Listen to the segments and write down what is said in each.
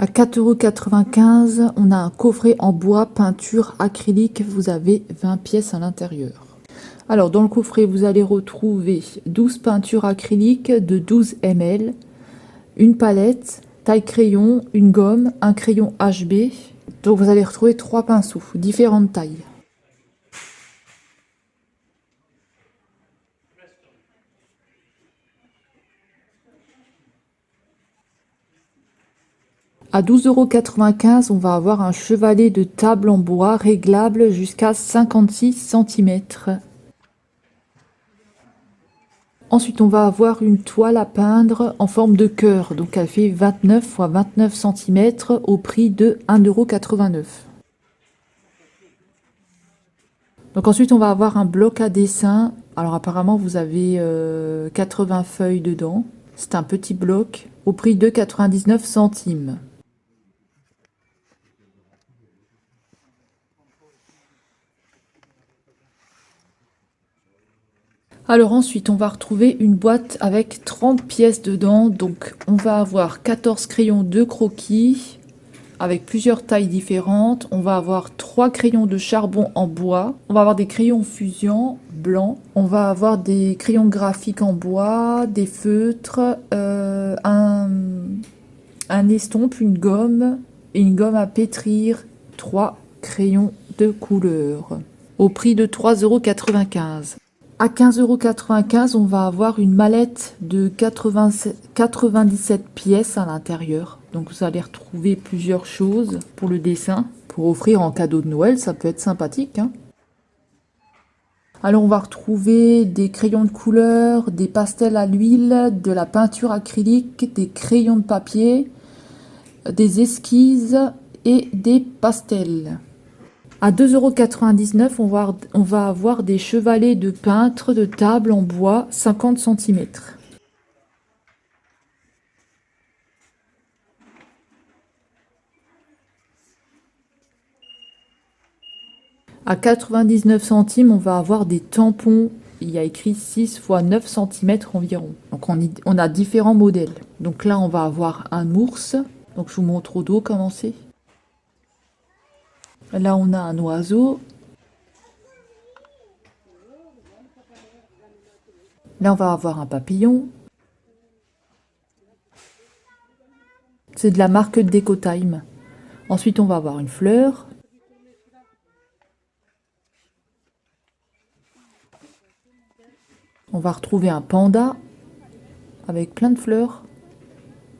À 4,95 €, on a un coffret en bois peinture acrylique. Vous avez 20 pièces à l'intérieur. Alors, dans le coffret, vous allez retrouver 12 peintures acryliques de 12 ml, une palette, taille crayon, une gomme, un crayon HB. Donc, vous allez retrouver 3 pinceaux, différentes tailles. À 12,95 €, on va avoir un chevalet de table en bois réglable jusqu'à 56 cm. Ensuite, on va avoir une toile à peindre en forme de cœur. Donc, elle fait 29 x 29 cm au prix de 1,89 €. Donc, ensuite, on va avoir un bloc à dessin. Alors, apparemment, vous avez 80 feuilles dedans. C'est un petit bloc au prix de 99 centimes. Alors ensuite, on va retrouver une boîte avec 30 pièces dedans. Donc, on va avoir 14 crayons de croquis avec plusieurs tailles différentes. On va avoir 3 crayons de charbon en bois. On va avoir des crayons fusion blancs. On va avoir des crayons graphiques en bois, des feutres, un estompe, une gomme et une gomme à pétrir. 3 crayons de couleur au prix de 3,95 €. À 15,95 €, on va avoir une mallette de 97 pièces à l'intérieur. Donc vous allez retrouver plusieurs choses pour le dessin, pour offrir en cadeau de Noël, ça peut être sympathique, hein. Alors on va retrouver des crayons de couleur, des pastels à l'huile, de la peinture acrylique, des crayons de papier, des esquisses et des pastels. À 2,99 €, on va avoir des chevalets de peintre de table en bois 50 cm. À 99 centimes, on va avoir des tampons. Il y a écrit 6 x 9 cm environ. Donc on a différents modèles. Donc là, on va avoir un ours. Donc je vous montre au dos comment c'est. Là, on a un oiseau. Là, on va avoir un papillon. C'est de la marque Decotime. Ensuite, on va avoir une fleur. On va retrouver un panda avec plein de fleurs.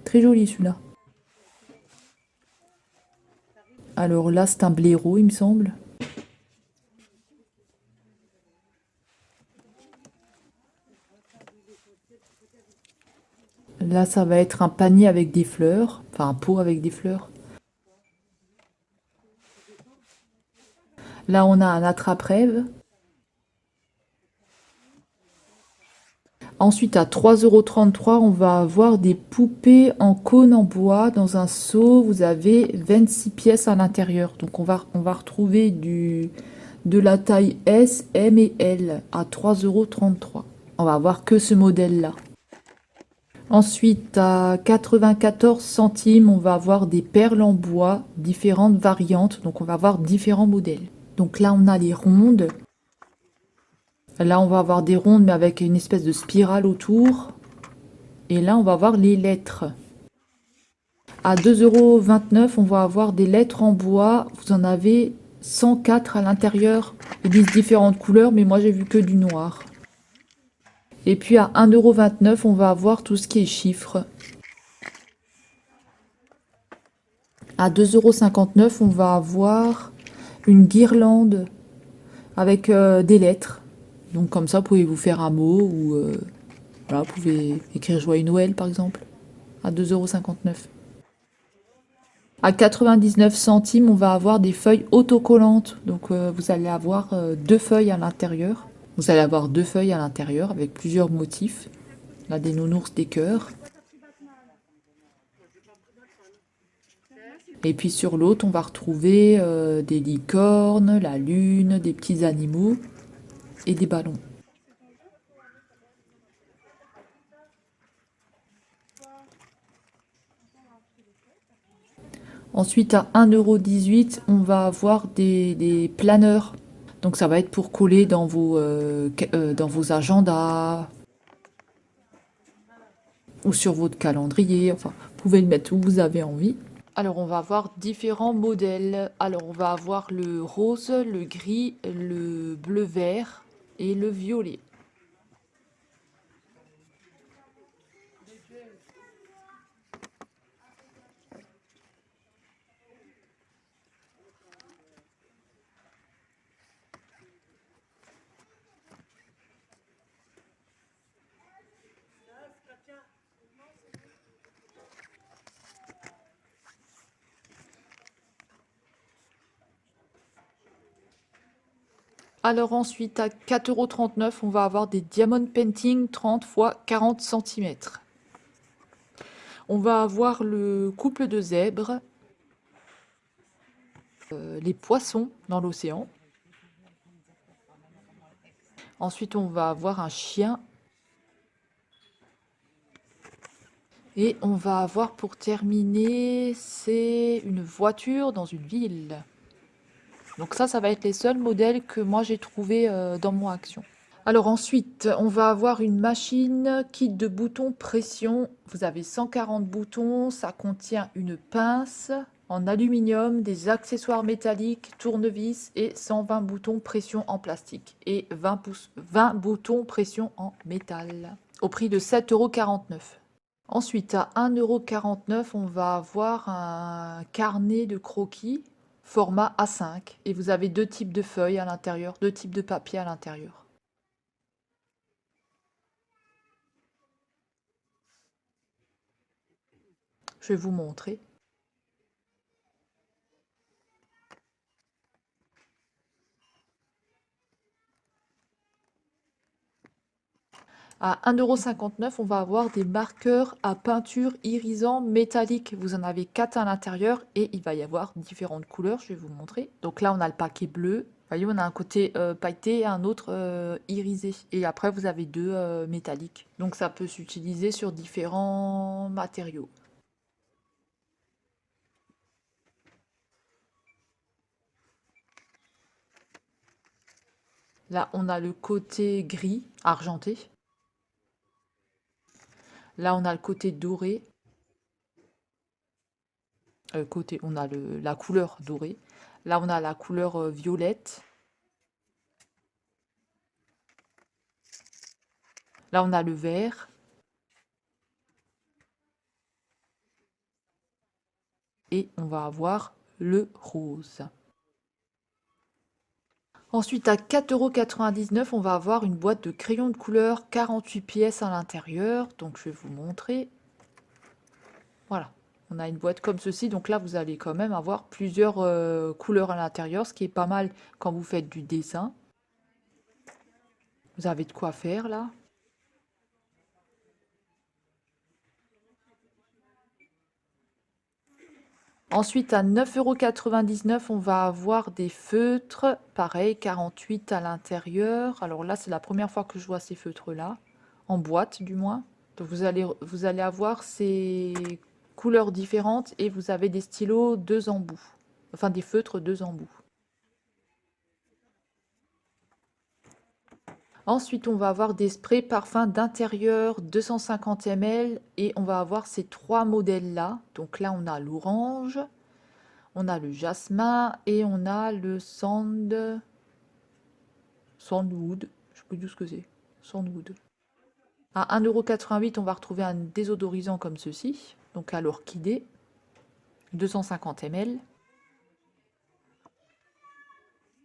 Très joli celui-là. Alors là, c'est un blaireau, il me semble. Là, ça va être un panier avec des fleurs. Enfin, un pot avec des fleurs. Là, on a un attrape-rêve. Ensuite, à 3,33 €, on va avoir des poupées en cône en bois dans un seau. Vous avez 26 pièces à l'intérieur. Donc, on va retrouver de la taille S, M et L à 3,33 €. On va avoir que ce modèle-là. Ensuite, à 94 centimes, on va avoir des perles en bois, différentes variantes. Donc, on va avoir différents modèles. Donc là, on a les rondes. Là, on va avoir des rondes, mais avec une espèce de spirale autour. Et là, on va avoir les lettres. À 2,29 €, on va avoir des lettres en bois. Vous en avez 104 à l'intérieur. Ils disent différentes couleurs, mais moi, j'ai vu que du noir. Et puis, à 1,29 €, on va avoir tout ce qui est chiffres. À 2,59 €, on va avoir une guirlande avec des lettres. Donc comme ça, vous pouvez vous faire un mot ou voilà, vous pouvez écrire Joyeux Noël par exemple. À 2,59 €. À 99 centimes, on va avoir des feuilles autocollantes. Donc vous allez avoir deux feuilles à l'intérieur. Vous allez avoir deux feuilles à l'intérieur avec plusieurs motifs. Là, des nounours, des cœurs. Et puis sur l'autre, on va retrouver des licornes, la lune, des petits animaux et des ballons. Ensuite, à 1,18 €, on va avoir des planeurs. Donc ça va être pour coller dans vos agendas ou sur votre calendrier. Enfin, vous pouvez le mettre où vous avez envie. Alors, on va avoir différents modèles. Alors, on va avoir le rose, le gris, le bleu-vert et le violet. Alors ensuite, à 4,39 €, on va avoir des Diamond Painting 30 x 40 cm. On va avoir le couple de zèbres, les poissons dans l'océan. Ensuite, on va avoir un chien. Et on va avoir pour terminer, c'est une voiture dans une ville. Donc ça va être les seuls modèles que moi j'ai trouvé dans mon action. Alors ensuite, on va avoir une machine kit de boutons pression. Vous avez 140 boutons, ça contient une pince en aluminium, des accessoires métalliques, tournevis et 120 boutons pression en plastique et 20 boutons pression en métal au prix de 7,49 €. Ensuite, à 1,49 €, on va avoir un carnet de croquis format A5 et vous avez deux types de feuilles à l'intérieur, deux types de papier à l'intérieur. Je vais vous montrer. À 1,59 €, on va avoir des marqueurs à peinture irisant métallique. Vous en avez 4 à l'intérieur et il va y avoir différentes couleurs. Je vais vous montrer. Donc là, on a le paquet bleu. Vous voyez, on a un côté pailleté et un autre irisé. Et après, vous avez deux métalliques. Donc ça peut s'utiliser sur différents matériaux. Là, on a le côté gris, argenté. Là, on a le côté doré. On a la couleur dorée. Là, on a la couleur violette. Là, on a le vert. Et on va avoir le rose. Ensuite, à 4,99 €, on va avoir une boîte de crayons de couleur 48 pièces à l'intérieur. Donc, je vais vous montrer. Voilà. On a une boîte comme ceci. Donc là, vous allez quand même avoir plusieurs couleurs à l'intérieur, ce qui est pas mal quand vous faites du dessin. Vous avez de quoi faire là. Ensuite, à 9,99 €, on va avoir des feutres, pareil, 48 à l'intérieur. Alors là, c'est la première fois que je vois ces feutres-là, en boîte du moins. Donc vous allez avoir ces couleurs différentes et vous avez des stylos deux embouts, enfin des feutres deux embouts. Ensuite, on va avoir des sprays parfums d'intérieur 250 ml et on va avoir ces trois modèles-là. Donc là, on a l'orange, on a le jasmin et on a le sandwood. Je sais plus du tout ce que c'est. Sandwood. À 1,88 €, on va retrouver un désodorisant comme ceci. Donc à l'orchidée. 250 ml.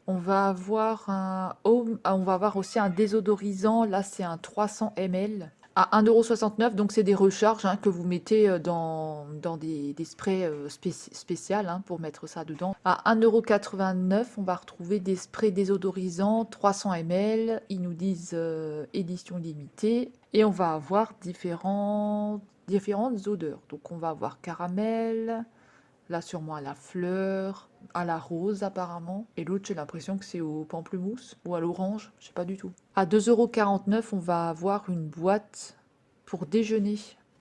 On va avoir aussi un désodorisant. Là, c'est un 300 ml. À 1,69 €, donc c'est des recharges hein, que vous mettez dans des sprays spéciales hein, pour mettre ça dedans. À 1,89 €, on va retrouver des sprays désodorisants 300 ml. Ils nous disent édition limitée. Et on va avoir différentes odeurs. Donc on va avoir caramel, là sûrement à la fleur, à la rose apparemment. Et l'autre, j'ai l'impression que c'est au pamplemousse ou à l'orange, je sais pas du tout. À 2,49 €, on va avoir une boîte pour déjeuner.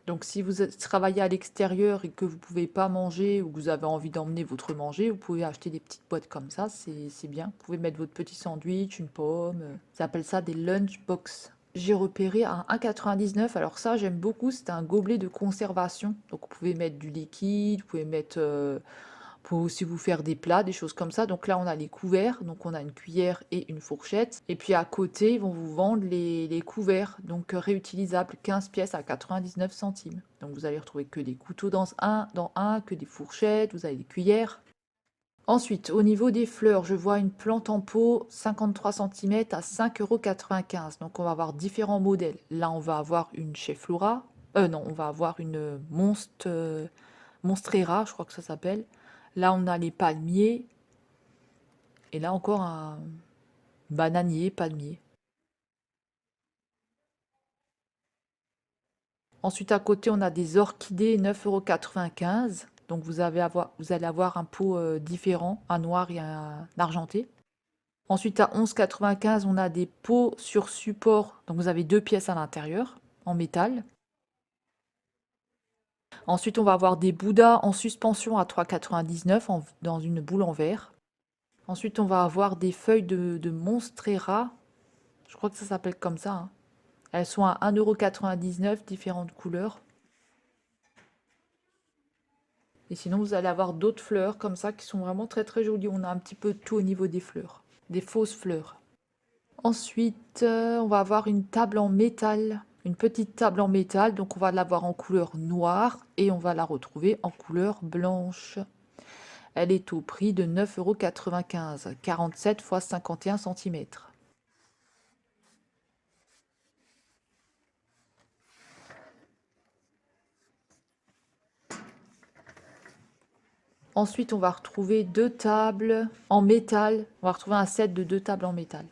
Donc si travaillez à l'extérieur et que vous pouvez pas manger ou que vous avez envie d'emmener votre manger, vous pouvez acheter des petites boîtes comme ça, c'est bien. Vous pouvez mettre votre petit sandwich, une pomme. Ils appellent ça des lunchbox. J'ai repéré à 1,99 €. Alors ça, j'aime beaucoup. C'est un gobelet de conservation. Donc vous pouvez mettre du liquide, vous pouvez mettre pour aussi vous faire des plats, des choses comme ça. Donc là, on a les couverts. Donc on a une cuillère et une fourchette. Et puis à côté, ils vont vous vendre les couverts. Donc réutilisables, 15 pièces à 99 centimes. Donc vous allez retrouver que des couteaux dans un, que des fourchettes, vous avez des cuillères. Ensuite, au niveau des fleurs, je vois une plante en pot 53 cm à 5,95 €. Donc on va avoir différents modèles. Là, on va avoir une chez Flora. Non, on va avoir une Monstera, je crois que ça s'appelle. Là, on a les palmiers. Et là encore un bananier, palmier. Ensuite, à côté, on a des orchidées 9,95 €. Donc vous allez avoir un pot différent, un noir et un argenté. Ensuite, à 11,95 €, on a des pots sur support. Donc vous avez 2 pièces à l'intérieur, en métal. Ensuite, on va avoir des Bouddhas en suspension à 3,99 € dans une boule en verre. Ensuite, on va avoir des feuilles de Monstera. Je crois que ça s'appelle comme ça, hein. Elles sont à 1,99 €, différentes couleurs. Et sinon, vous allez avoir d'autres fleurs comme ça qui sont vraiment très très jolies. On a un petit peu de tout au niveau des fleurs, des fausses fleurs. Ensuite, on va avoir une table en métal, une petite table en métal. Donc, on va l'avoir en couleur noire et on va la retrouver en couleur blanche. Elle est au prix de 9,95 €, 47 x 51 cm. Ensuite, on va retrouver deux tables en métal. On va retrouver un set de deux tables en métal.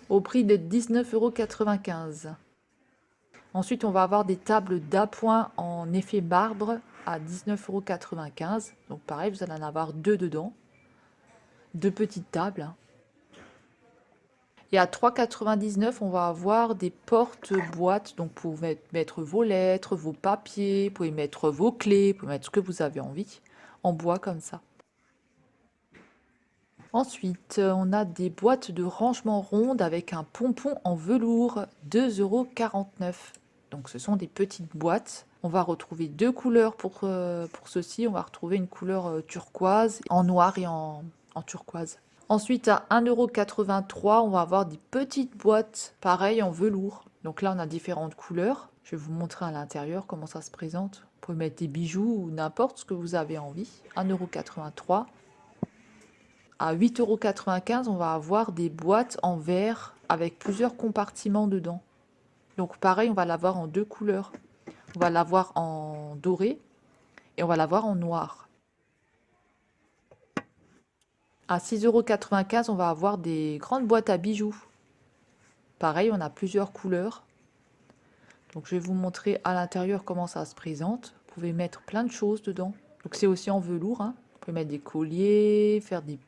Au prix de 19,95 €. Ensuite, on va avoir des tables d'appoint en effet marbre à 19,95 €. Donc pareil, vous allez en avoir deux dedans. Deux petites tables, hein. Et à 3,99 €, on va avoir des porte-boîtes. Donc pour mettre vos lettres, vos papiers, vous pouvez mettre vos clés, vous pouvez mettre ce que vous avez envie, en bois comme ça. Ensuite, on a des boîtes de rangement rondes avec un pompon en velours, 2,49 €. Donc ce sont des petites boîtes. On va retrouver deux couleurs pour ceci. On va retrouver une couleur turquoise, en noir et en turquoise. Ensuite, à 1,83 €, on va avoir des petites boîtes, pareil en velours. Donc là, on a différentes couleurs. Je vais vous montrer à l'intérieur comment ça se présente. Vous pouvez mettre des bijoux ou n'importe ce que vous avez envie. 1,83 €. À 8,95 €, on va avoir des boîtes en verre avec plusieurs compartiments dedans. Donc pareil, on va l'avoir en deux couleurs. On va l'avoir en doré et on va l'avoir en noir. À 6,95 €, on va avoir des grandes boîtes à bijoux. Pareil, on a plusieurs couleurs. Donc je vais vous montrer à l'intérieur comment ça se présente. Vous pouvez mettre plein de choses dedans. Donc c'est aussi en velours, hein. Vous pouvez mettre des colliers, faire des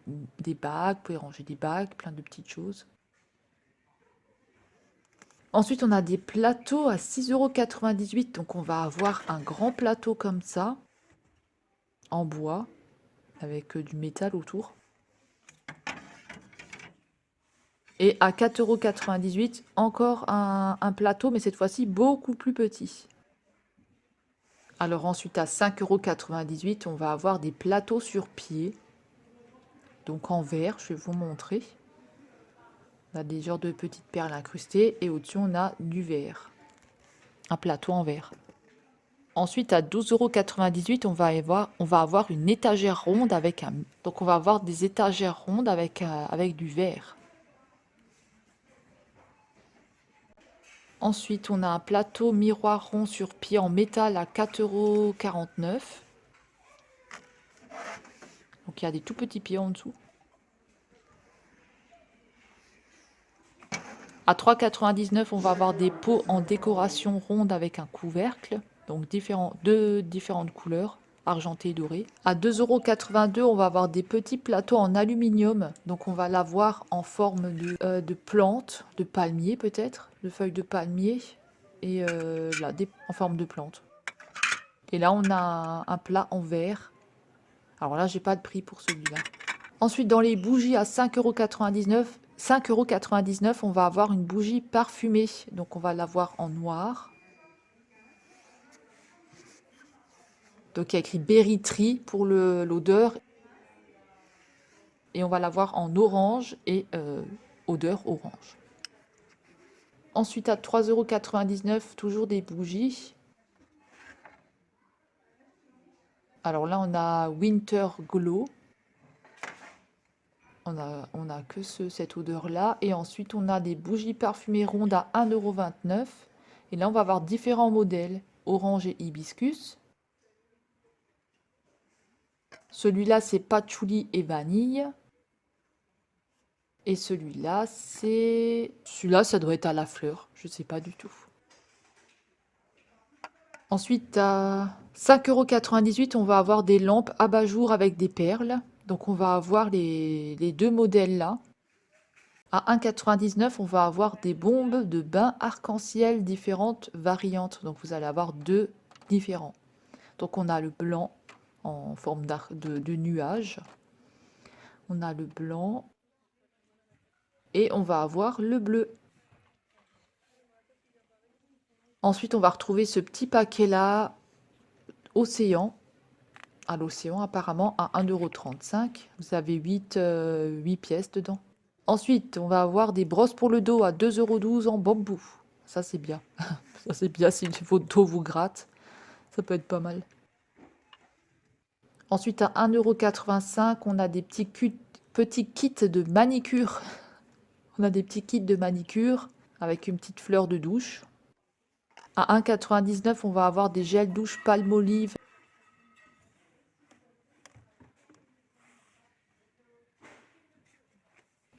bagues, vous pouvez ranger des bagues, plein de petites choses. Ensuite, on a des plateaux à 6,98 €. Donc on va avoir un grand plateau comme ça, en bois, avec du métal autour. Et à 4,98 €, encore un plateau, mais cette fois-ci beaucoup plus petit. Alors ensuite, à 5,98 €, on va avoir des plateaux sur pied. Donc en verre, je vais vous montrer. On a des genres de petites perles incrustées et au-dessus, on a du verre. Un plateau en verre. Ensuite, à 12,98 €, on va avoir une étagère ronde avec un... Donc on va avoir des étagères rondes avec du verre. Ensuite, on a un plateau miroir rond sur pied en métal à 4,49 €. Donc il y a des tout petits pieds en dessous. À 3,99 €, on va avoir des pots en décoration ronde avec un couvercle. Donc deux différentes couleurs argenté et doré. À 2,82 €, on va avoir des petits plateaux en aluminium. Donc on va l'avoir en forme de plante, de palmier peut-être, de feuilles de palmier. Et là, en forme de plante. Et là, on a un plat en verre. Alors là, j'ai pas de prix pour celui-là. Ensuite, dans les bougies à 5,99 €, 5,99 €, on va avoir une bougie parfumée. Donc on va l'avoir en noir. Donc il y a écrit Berry Tree pour l'odeur. Et on va l'avoir en orange et odeur orange. Ensuite, à 3,99 €, toujours des bougies. Alors là, on a Winter Glow. On a que cette odeur-là. Et ensuite, on a des bougies parfumées rondes à 1,29 €. Et là, on va avoir différents modèles. Orange et hibiscus. Celui-là, c'est patchouli et vanille. Et celui-là, Celui-là, ça doit être à la fleur. Je ne sais pas du tout. Ensuite, à 5,98 €, on va avoir des lampes abat-jour avec des perles. Donc, on va avoir les deux modèles là. À 1,99 €, on va avoir des bombes de bain arc-en-ciel différentes variantes. Donc, vous allez avoir deux différents. Donc, on a le blanc en forme de nuage. On a le blanc. Et on va avoir le bleu. Ensuite, on va retrouver ce petit paquet-là, Océan. À l'Océan, apparemment, à 1,35 €. Vous avez 8 pièces dedans. Ensuite, on va avoir des brosses pour le dos à 2,12 € en bambou. Ça, c'est bien. Ça, c'est bien si votre dos vous gratte. Ça peut être pas mal. Ensuite, à 1,85 €, on a des petits kits de manicure. On a des petits kits de manicure avec une petite fleur de douche. À 1,99 €, on va avoir des gels douche Palmolive.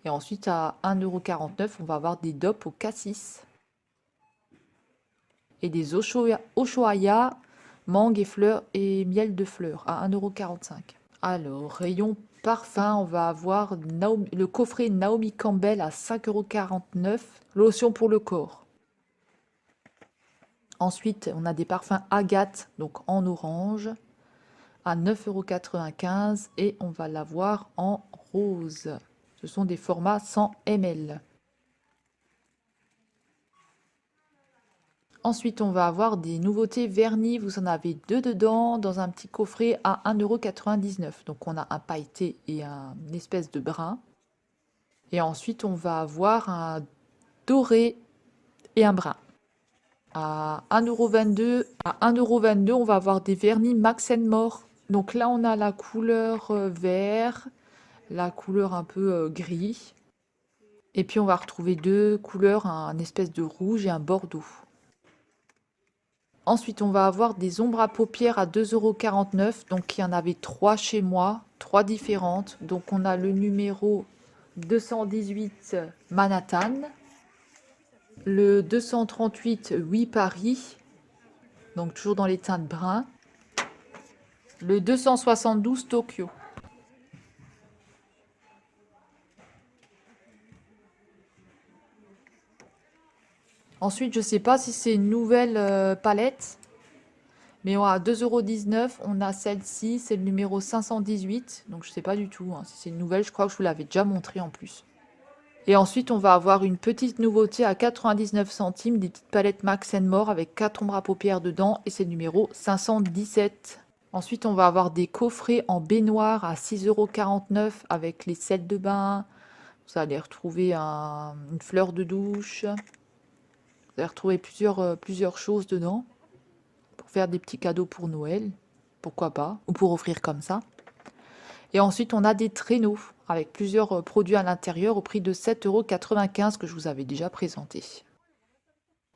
Et ensuite, à 1,49 €, on va avoir des dopes au cassis. Et des Ushuaïa, mangue et fleurs et miel de fleurs à 1,45 €. Alors, rayon parfum, on va avoir le coffret Naomi Campbell à 5,49 €. Lotion pour le corps. Ensuite, on a des parfums Agathe, donc en orange, à 9,95 € et on va l'avoir en rose. Ce sont des formats 100 ml. Ensuite, on va avoir des nouveautés vernis. Vous en avez deux dedans dans un petit coffret à 1,99 €. Donc, on a un pailleté et une espèce de brun. Et ensuite, on va avoir un doré et un brun. À 1,22 €, on va avoir des vernis Max More. Donc là, on a la couleur vert, la couleur un peu gris. Et puis, on va retrouver deux couleurs, un espèce de rouge et un bordeaux. Ensuite, on va avoir des ombres à paupières à 2,49 €. Donc, il y en avait trois chez moi, trois différentes. Donc, on a le numéro 218 Manhattan, le 238 Oui Paris, donc toujours dans les teintes brun, le 272 Tokyo. Ensuite, je ne sais pas si c'est une nouvelle palette, mais à 2,19 €, on a celle-ci, c'est le numéro 518. Donc, je ne sais pas du tout si c'est une nouvelle. Je crois que je vous l'avais déjà montré en plus. Et ensuite, on va avoir une petite nouveauté à 99 centimes, des petites palettes Max More avec 4 ombres à paupières dedans, et c'est le numéro 517. Ensuite, on va avoir des coffrets en baignoire à 6,49 € avec les sels de bain. Vous allez retrouver une fleur de douche. Vous allez retrouver plusieurs choses dedans pour faire des petits cadeaux pour Noël. Pourquoi pas, ou pour offrir comme ça. Et ensuite, on a des traîneaux avec plusieurs produits à l'intérieur au prix de 7,95 € que je vous avais déjà présenté.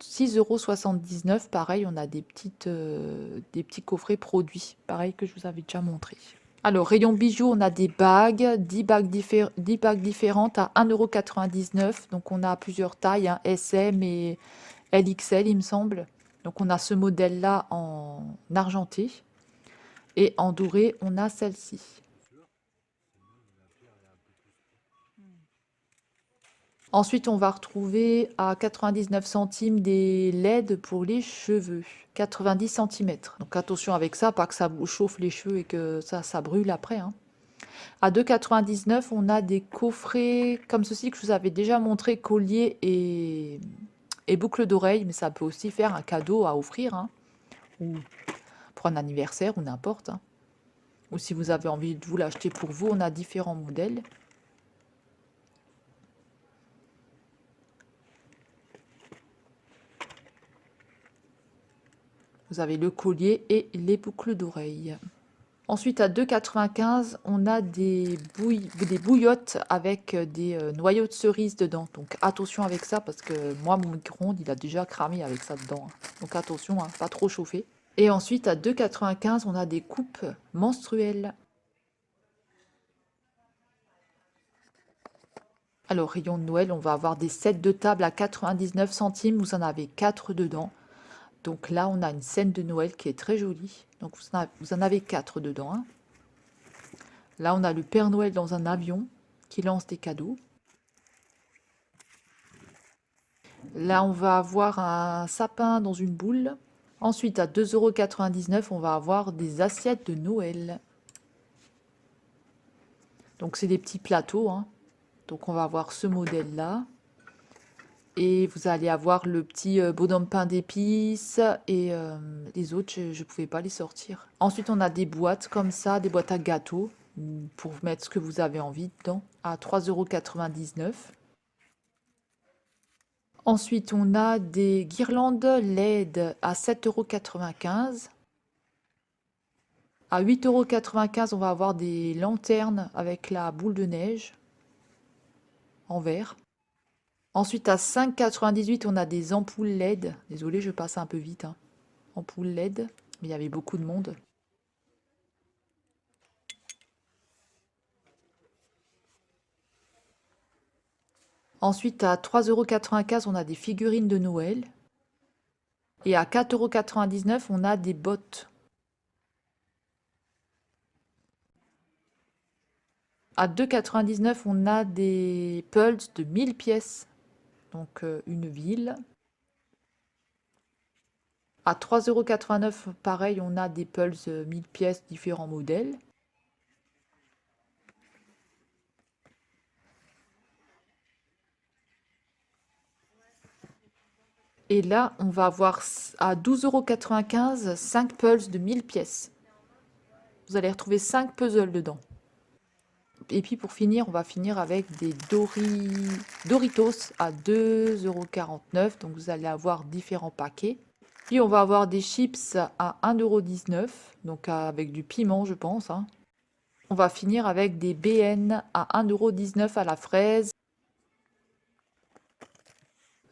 6,79 €, pareil, on a des petits coffrets produits, pareil que je vous avais déjà montré. Alors, rayon bijoux, on a des bagues, 10 bagues différentes à 1,99 €. Donc, on a plusieurs tailles, SM et LXL, il me semble. Donc, on a ce modèle-là en argenté Et en doré, on a celle-ci. Ensuite, on va retrouver à 99 centimes des LED pour les cheveux. 90 centimètres. Donc attention avec ça, pas que ça vous chauffe les cheveux et que ça brûle après, hein. À 2,99 €, on a des coffrets comme ceci que je vous avais déjà montré, collier et boucle d'oreille, mais ça peut aussi faire un cadeau à offrir, hein, ou pour un anniversaire ou n'importe, hein. Ou si vous avez envie de vous l'acheter pour vous, on a différents modèles. Vous avez le collier et les boucles d'oreilles. Ensuite, à 2,95 €, on a des bouillottes avec des noyaux de cerise dedans. Donc attention avec ça parce que moi, mon micro-ondes, il a déjà cramé avec ça dedans, hein. Donc attention, hein, pas trop chauffer. Et ensuite, à 2,95 €, on a des coupes menstruelles. Alors, rayon de Noël, on va avoir des sets de table à 99 centimes. Vous en avez 4 dedans. Donc là, on a une scène de Noël qui est très jolie. Donc vous en avez 4 dedans, hein. Là, on a le Père Noël dans un avion qui lance des cadeaux. Là, on va avoir un sapin dans une boule. Ensuite, à 2,99 €, on va avoir des assiettes de Noël. Donc, c'est des petits plateaux, hein. Donc, on va avoir ce modèle-là. Et vous allez avoir le petit bonhomme pain d'épices. Et les autres, je ne pouvais pas les sortir. Ensuite, on a des boîtes comme ça, des boîtes à gâteaux, pour mettre ce que vous avez envie dedans, à 3,99 €. Ensuite, on a des guirlandes LED à 7,95 €. À 8,95 €, on va avoir des lanternes avec la boule de neige en verre. Ensuite, à 5,98 €, on a des ampoules LED. Désolée, je passe un peu vite, hein. Ampoules LED, mais il y avait beaucoup de monde. Ensuite, à 3,95 €, on a des figurines de Noël. Et à 4,99 €, on a des bottes. À 2,99 €, on a des pulls de 1000 pièces. Donc une ville. À 3,89 €, pareil, on a des pulls 1000 pièces, différents modèles. Et là, on va avoir à 12,95 € 5 pulls de 1000 pièces. Vous allez retrouver 5 puzzles dedans. Et puis pour finir, on va finir avec des Doritos à 2,49 €. Donc vous allez avoir différents paquets. Puis on va avoir des chips à 1,19 €. Donc avec du piment, je pense, hein. On va finir avec des BN à 1,19 € à la fraise.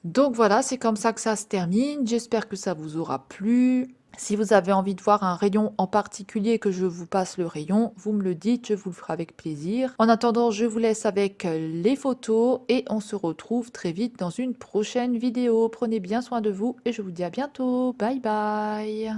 Donc voilà, c'est comme ça que ça se termine. J'espère que ça vous aura plu. Si vous avez envie de voir un rayon en particulier, que je vous passe le rayon, vous me le dites, je vous le ferai avec plaisir. En attendant, je vous laisse avec les photos et on se retrouve très vite dans une prochaine vidéo. Prenez bien soin de vous et je vous dis à bientôt. Bye bye.